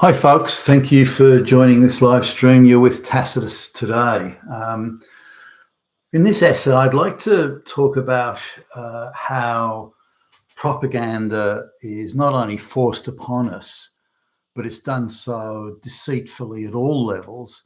Hi, folks. Thank you for joining this live stream. You're with Tacitus today. In this essay, I'd like to talk about how propaganda is not only forced upon us, but it's done so deceitfully at all levels,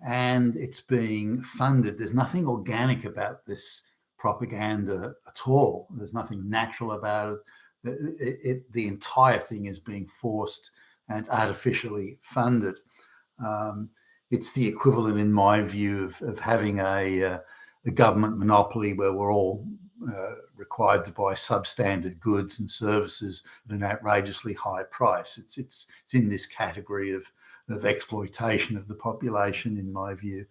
and it's being funded. There's nothing organic about this propaganda at all. There's nothing natural about it. The entire thing is being forced and artificially funded. Um, it's the equivalent, in my view, of having a government monopoly where we're all required to buy substandard goods and services at an outrageously high price. It's in this category of exploitation of the population, in my view.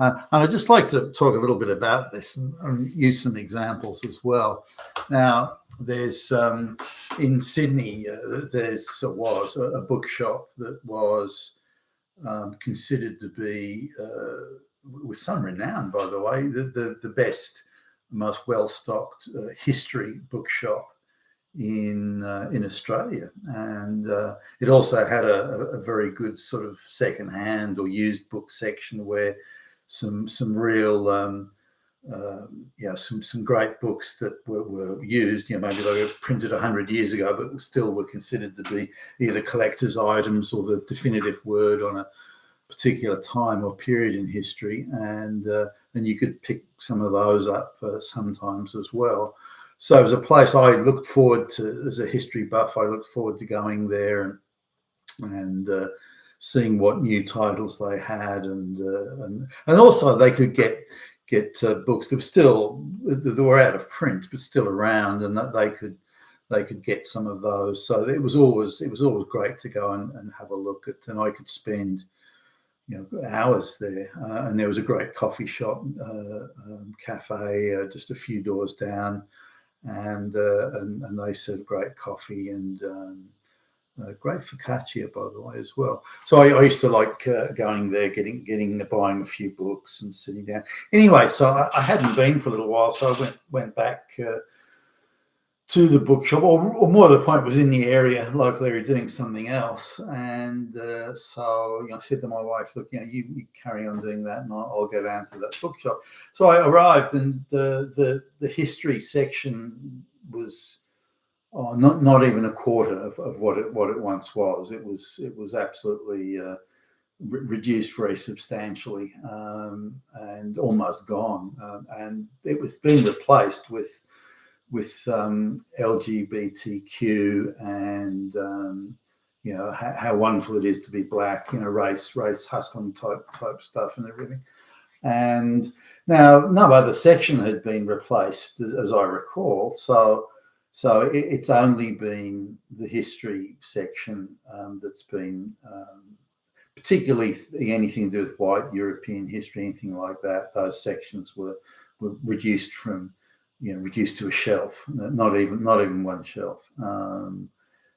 And I'd just like to talk a little bit about this and use some examples as well. Now, there's in Sydney, there was a bookshop that was considered to be, with some renown, by the way, the best, most well-stocked history bookshop in Australia, and it also had a very good sort of second-hand or used book section where some real some great books that were used, maybe they were printed 100 years ago, but still were considered to be either collector's items or the definitive word on a particular time or period in history, and you could pick some of those up sometimes as well. So it was a place I looked forward to as a history buff. I looked forward to going there and seeing what new titles they had, and also they could get books that were out of print but still around, and that they could get some of those. So it was always great to go and have a look at, and I could spend hours there. And there was a great coffee shop, cafe, just a few doors down, and they served great coffee and great focaccia, by the way, as well. So I used to like going there, buying a few books and sitting down. Anyway, so I hadn't been for a little while, so I went back to the bookshop, or more to the point, was in the area locally doing something else. And so I said to my wife, look, you carry on doing that and I'll go down to that bookshop. So I arrived, and the history section was not even a quarter of what it once was. It was absolutely reduced very substantially, and almost gone. And it was being replaced with LGBTQ and how wonderful it is to be black, race hustling type stuff and everything. And now no other section had been replaced, as I recall. So it's only been the history section that's been, particularly anything to do with white European history, anything like that. Those sections were reduced to a shelf, not even one shelf.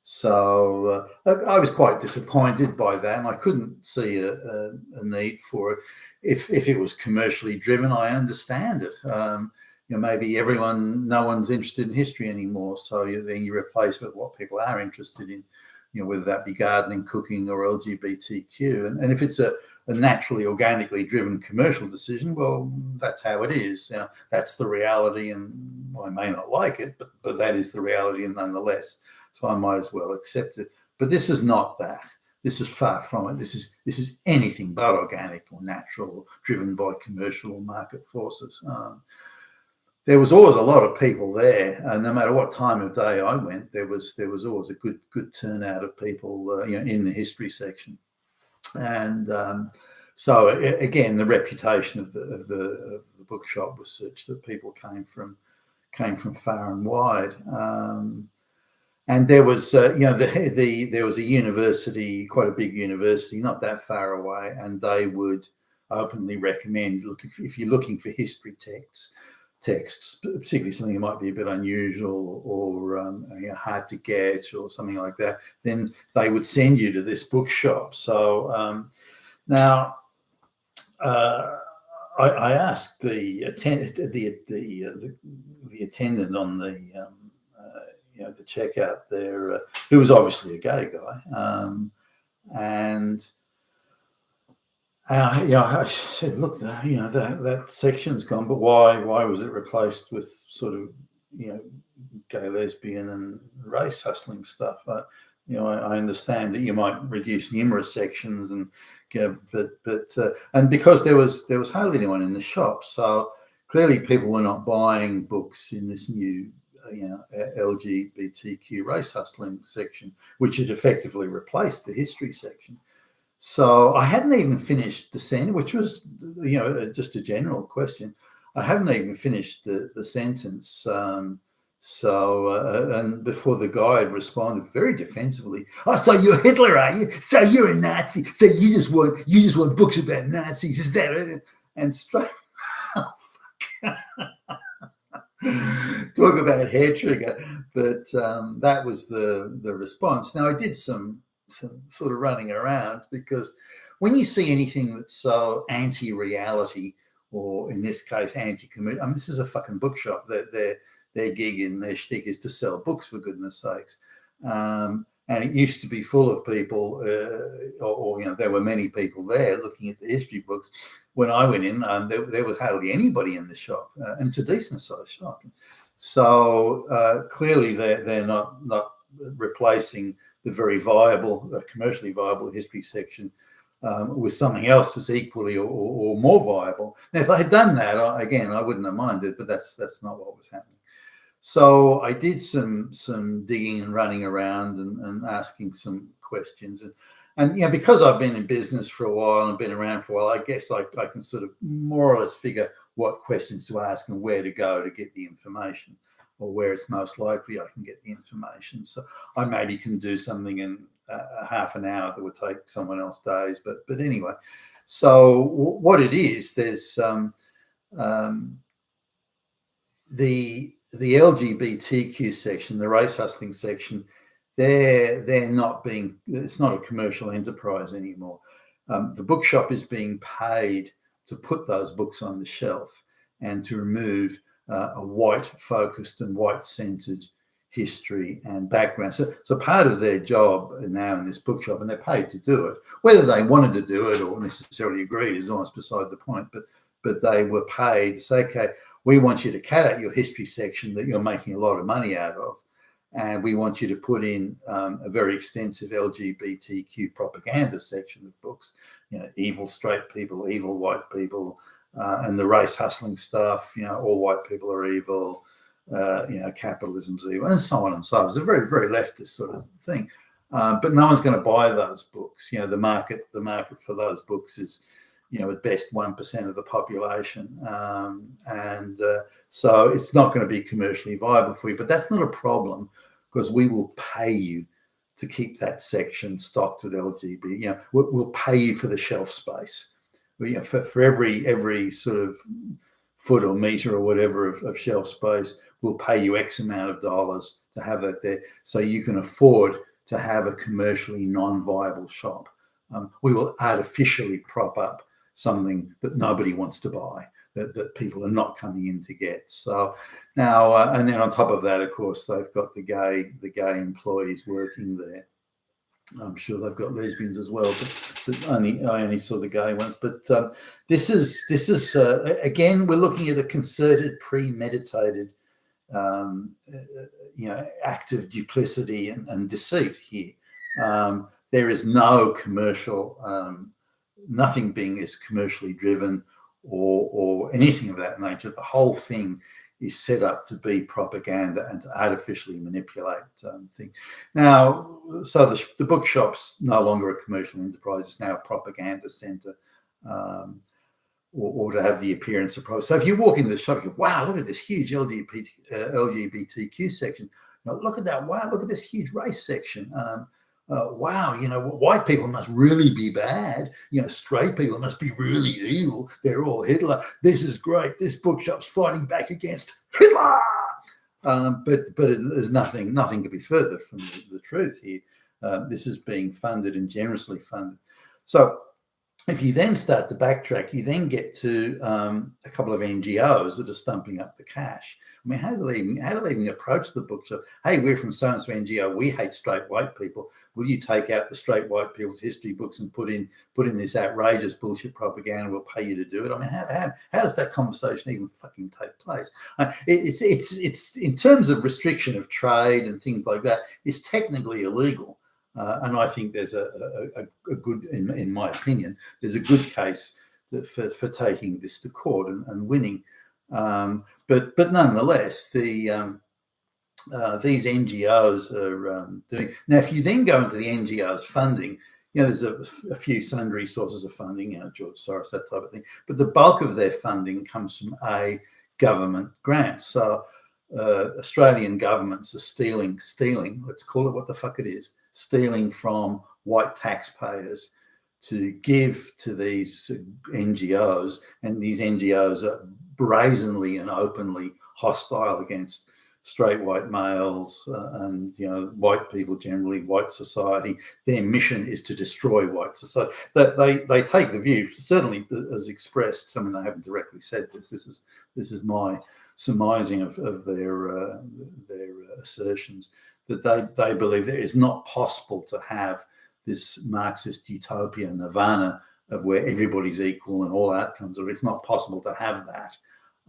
So I was quite disappointed by that, and I couldn't see a need for it. If it was commercially driven, I understand it. Maybe no one's interested in history anymore, so then you replace with what people are interested in, whether that be gardening, cooking, or LGBTQ. And if it's a naturally, organically driven commercial decision, well, that's how it is. That's the reality, and I may not like it, but that is the reality, and nonetheless. So I might as well accept it. But this is not that. This is far from it. This is anything but organic or natural, or driven by commercial or market forces. There was always a lot of people there, and no matter what time of day I went, there was always a good turnout of people, in the history section. And so again, the reputation of the bookshop was such that people came from far and wide. And there was there was a university, quite a big university, not that far away, and they would openly recommend, look, if you're looking for history texts, particularly something that might be a bit unusual or hard to get or something like that, then they would send you to this bookshop. So now I asked the attendant on the checkout there, who was obviously a gay guy, And I said, look, that section's gone, but why was it replaced with sort of, gay, lesbian, and race hustling stuff? I understand that you might reduce numerous sections, and and because there was hardly anyone in the shop, so clearly people were not buying books in this new, LGBTQ race hustling section, which had effectively replaced the history section. So I hadn't even finished the sentence, which was, just a general question. I haven't even finished the sentence. And before the guy had responded very defensively, "Oh, so you're Hitler, are you? So you're a Nazi? So you just want books about Nazis? Is that it?" And straight, talk about hair trigger. But that was the response. Now I did some sort of running around, because when you see anything that's so anti-reality, or in this case anti-commercial, this is a fucking bookshop. Their gig and their shtick is to sell books, for goodness sakes. And it used to be full of people, or there were many people there looking at the history books. When I went in, there was hardly anybody in the shop, and it's a decent sized shop. So clearly they're not replacing the very viable, commercially viable history section with something else that's equally or more viable. Now, if they had done that, I wouldn't have minded, but that's not what was happening. So I did some digging and running around and asking some questions. And because I've been in business for a while and been around for a while, I guess I can sort of more or less figure what questions to ask and where to go to get the information, or where it's most likely I can get the information. So I maybe can do something in a half an hour that would take someone else days. But anyway, so what it is, there's the LGBTQ section, the race hustling section, they're not being, it's not a commercial enterprise anymore. The bookshop is being paid to put those books on the shelf and to remove a white-focused and white-centered history and background. So part of their job now in this bookshop, and they're paid to do it, whether they wanted to do it or necessarily agreed is almost beside the point, but they were paid to say, okay, we want you to cut out your history section that you're making a lot of money out of, and we want you to put in a very extensive LGBTQ propaganda section of books, evil straight people, evil white people, and the race hustling stuff, all white people are evil, capitalism's evil, and so on and so on. It's a very, very leftist sort of thing. But no one's going to buy those books. The market for those books is, at best 1% of the population. So it's not going to be commercially viable for you, but that's not a problem, because we will pay you to keep that section stocked with LGBT. We'll pay you for the shelf space. For every sort of foot or meter or whatever of shelf space, we'll pay you X amount of dollars to have that there, so you can afford to have a commercially non-viable shop. We will artificially prop up something that nobody wants to buy, that people are not coming in to get. So now, and then on top of that, of course, they've got the gay employees working there. I'm sure they've got lesbians as well, but I only saw the gay ones. But this is again, we're looking at a concerted, premeditated, act of duplicity and deceit here. There is no commercial, nothing being as commercially driven or anything of that nature. The whole thing is set up to be propaganda and to artificially manipulate things. Now, so the bookshop's no longer a commercial enterprise; it's now a propaganda centre, or to have the appearance of propaganda. So if you walk into the shop, you go, "Wow, look at this huge LGBTQ section. Look at that! Wow, look at this huge race section. Wow, white people must really be bad. Straight people must be really evil. They're all Hitler. This is great. This bookshop's fighting back against Hitler." But there's nothing to be further from the truth here. This is being funded and generously funded. So if you then start to backtrack, you then get to a couple of NGOs that are stumping up the cash. I mean, how do they even approach the bookshop? Hey, we're from so-and-so NGO. We hate straight white people. Will you take out the straight white people's history books and put in this outrageous bullshit propaganda? We'll pay you to do it. I mean, how does that conversation even fucking take place? It's in terms of restriction of trade and things like that, it's technically illegal. And I think there's a good, in my opinion, there's a good case for taking this to court and winning. But nonetheless, these NGOs are doing. Now, if you then go into the NGOs funding, there's a few sundry sources of funding, George Soros, that type of thing. But the bulk of their funding comes from government grants. So Australian governments are stealing, let's call it what the fuck it is, stealing from white taxpayers to give to these NGOs, and these NGOs are brazenly and openly hostile against straight white males and white people generally, white society. Their mission is to destroy white society. They take the view, certainly as expressed. I mean, they haven't directly said this. This is my surmising of their assertions, that they believe that it's not possible to have this Marxist utopia nirvana of where everybody's equal and all outcomes are. It's not possible to have that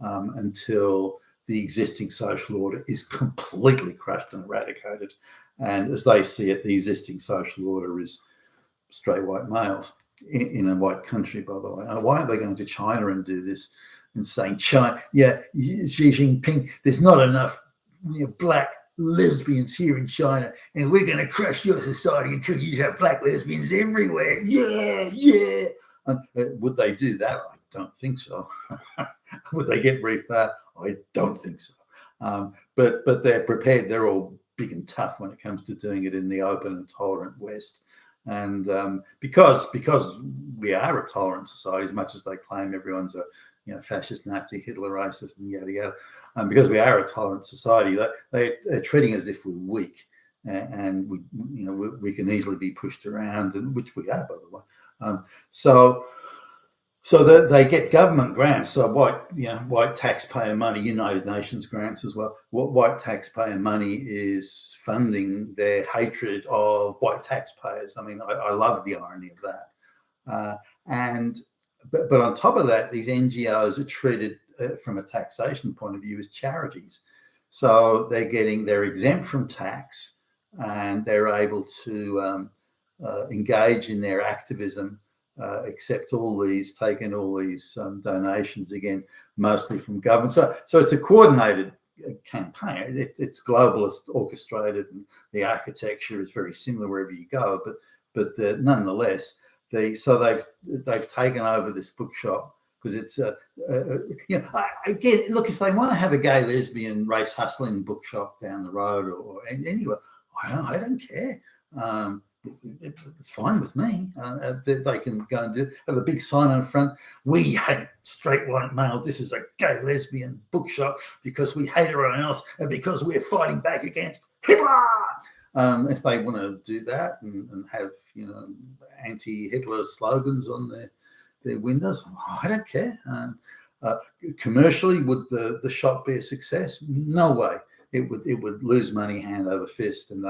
until the existing social order is completely crushed and eradicated. And as they see it, the existing social order is straight white males in a white country, by the way. Why aren't they going to China and do this and saying, China, Xi Jinping, there's not enough black lesbians here in China, and we're going to crush your society until you have black lesbians everywhere. Yeah. Would they do that? I don't think so. Would they get very far? I don't think so. But they're prepared. They're all big and tough when it comes to doing it in the open and tolerant West. And because we are a tolerant society, as much as they claim everyone's a fascist, Nazi, Hitler, racist, and yada yada, because we are a tolerant society, they're treating us as if we're weak, and we can easily be pushed around, and which we are, by the way. So they get government grants, so white taxpayer money, United Nations grants as well. What white taxpayer money is funding their hatred of white taxpayers. I mean, I love the irony of that. But on top of that, these NGOs are treated from a taxation point of view as charities. So they're exempt from tax, and they're able to engage in their activism, take in all these donations, again, mostly from government. So it's a coordinated campaign. It's globalist, orchestrated, and the architecture is very similar wherever you go. But nonetheless, they've taken over this bookshop because it's again, look, if they want to have a gay, lesbian, race hustling bookshop down the road or anywhere, I don't care. It's fine with me. They can go and have a big sign on front. We hate straight white males. This is a gay, lesbian bookshop because we hate everyone else and because we're fighting back against Hitler. If they want to do that and have anti-Hitler slogans on their windows, I don't care. Commercially, would the shop be a success? No way. It would lose money hand over fist, and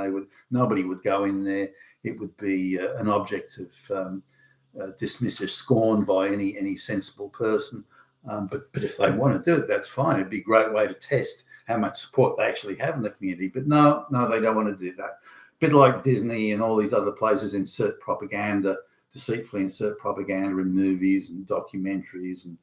nobody would go in there. It would be an object of dismissive scorn by any sensible person. But if they want to do it, that's fine. It'd be a great way to test how much support they actually have in the community. But no, they don't want to do that. A bit like Disney and all these other places deceitfully insert propaganda in movies and documentaries and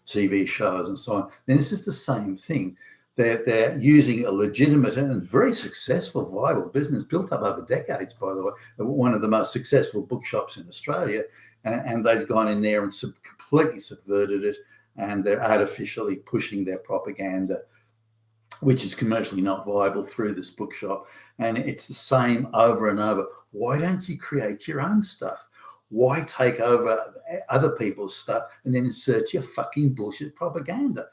TV shows and so on. Then this is the same thing. They're using a legitimate and very successful, viable business built up over decades, by the way, one of the most successful bookshops in Australia, and they've gone in there and completely subverted it, and they're artificially pushing their propaganda, which is commercially not viable, through this bookshop. And it's the same over and over. Why don't you create your own stuff? Why take over other people's stuff and then insert your fucking bullshit propaganda?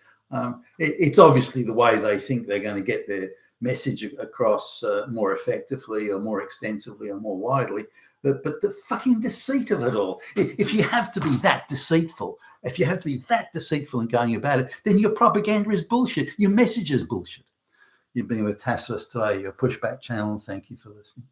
It's obviously the way they think they're going to get message across more effectively or more extensively or more widely. But the fucking deceit of it all. If you have to be that deceitful, and going about it, then your propaganda is bullshit. Your message is bullshit. You've been with Tassos today, your pushback channel. Thank you for listening.